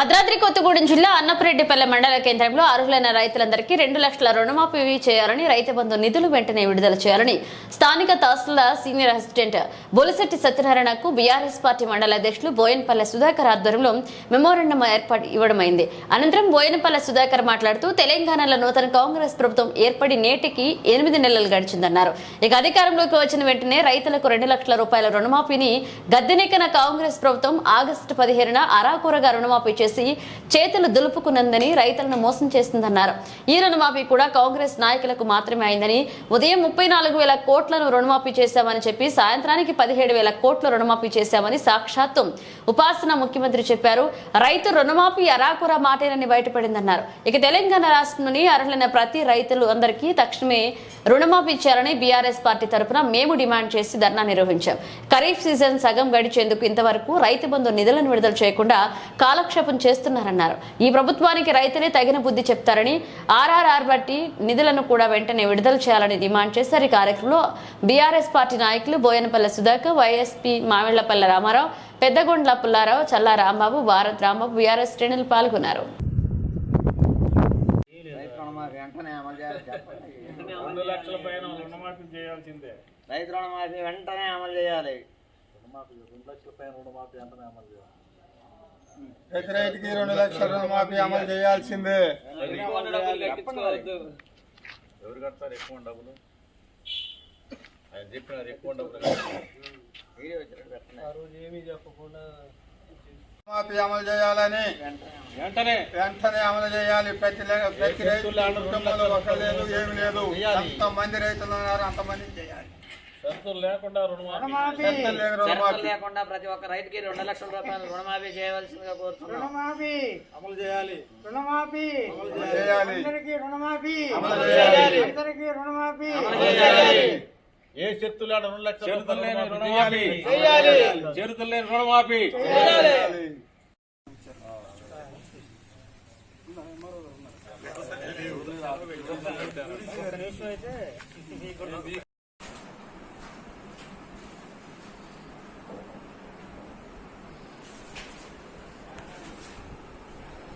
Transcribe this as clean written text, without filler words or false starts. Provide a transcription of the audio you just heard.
భద్రాద్రి కొత్తగూడెం జిల్లా అన్నపరెడ్డిపల్లె మండల కేంద్రంలో అర్హులైన రైతులందరికీ 2 లక్షల రుణమాఫీ చేయాలని రైతు బంధు నిధులు వెంటనే విడుదల చేయాలని స్థానిక తహసీల్దార్ సీనియర్ అసిస్టెంట్ బొలిశెట్టి సత్యనారాయణకు బీఆర్ఎస్ పార్టీ మండల అధ్యక్షులు బోయనపల్లె సుధాకర్ ఆధ్వర్యంలో మెమోరాండం ఏర్పాటు ఇవ్వడమైంది. అనంతరం బోయనపల్లె సుధాకర్ మాట్లాడుతూ తెలంగాణలో నూతన కాంగ్రెస్ ప్రభుత్వం ఏర్పడి నేటికి 8 నెలలు గడిచిందన్నారు. ఇక అధికారంలోకి వచ్చిన వెంటనే రైతులకు 2 లక్షల రూపాయల రుణమాఫీని గద్దెనెక్కిన కాంగ్రెస్ ప్రభుత్వం ఆగస్టు 15న అరాకొరగా రుణమాఫీ చేసి చేతులు దులుపుకున్నదని రైతులను మోసం చేస్తుందన్నారు. ఈ రుణమాఫీ కూడా కాంగ్రెస్ నాయకులకు మాత్రమే అయిందని, ఉదయం 34,000 కోట్లను రుణమాఫీ చేశామని చెప్పి సాయంత్రానికి 17,000 కోట్ల రుణమాఫీ చేశామని సాక్షాత్తు ఉపాసన ముఖ్యమంత్రి చెప్పారు. రైతు రుణమాఫీ అరాకొర మాటేనని బయటపడిందన్నారు. ఇక తెలంగాణ రాష్ట్రంలోని అర్హులైన ప్రతి రైతులు అందరికీ తక్షణమే రుణమాఫీ చేయాలని బీఆర్ఎస్ పార్టీ తరఫున మేము డిమాండ్ చేసి ధర్నా నిర్వహించాం. ఖరీఫ్ సీజన్ సగం గడిచేందుకు ఇంతవరకు రైతు బంధు నిధులను విడుదల చేయకుండా కాలక్షేపం చేస్తున్నారన్నారు. ఈ ప్రభుత్వానికి రైతులే తగిన బుద్ధి చెప్తారని, ఆర్ఆర్ఆర్ బట్టి నిధులను కూడా వెంటనే విడుదల చేయాలని డిమాండ్ చేశారు. ఈ కార్యక్రమంలో బీఆర్ఎస్ పార్టీ నాయకులు బోయనపల్లె సుధాకర్, వైఎస్పీ మామిళ్లపల్లె రామారావు, పెద్దగొండ్ల పుల్లారావు, చల్లా రాంబాబు, భారత్ రాంబాబు, బీఆర్ఎస్ శ్రేణులు పాల్గొన్నారు. రైతు రుణమాఫీ వెంటనే అమలు చేయాలి. రైతుకి 2 లక్షల రుణమాఫీ అమలు చేయాల్సిందే. ఎవరు కడతారు ఎక్కువ డబ్బులు? ఆయన చెప్పినారు ఎక్కువ డబ్బులు ఏమీ చెప్పకుండా రుణమాఫీ అమలు చేయాలని వెంటనే అమలు చేయాలి. ప్రతి రైతు కుటుంబంలో ఒక లేదు, ఏమి లేదు. ఎంతమంది రైతులు ఉన్నారు అంతమంది చేయాలి. షరతులు లేకుండా రుణమాఫీ లేకుండా ప్రతి ఒక్క రైతుకి 2 లక్షల రూపాయలు రుణమాఫీ చేయవలసిందిగా కోరుతున్నాం. రుణమాఫీ అమలు చేయాలి. రుణమాఫీ అందరికీ రుణమాఫీ అందరికీ రుణమాఫీ ఏ షరతులు లేని 2 లక్షల రుణమాఫీ షరతులు లేని రుణమాఫీ అయితే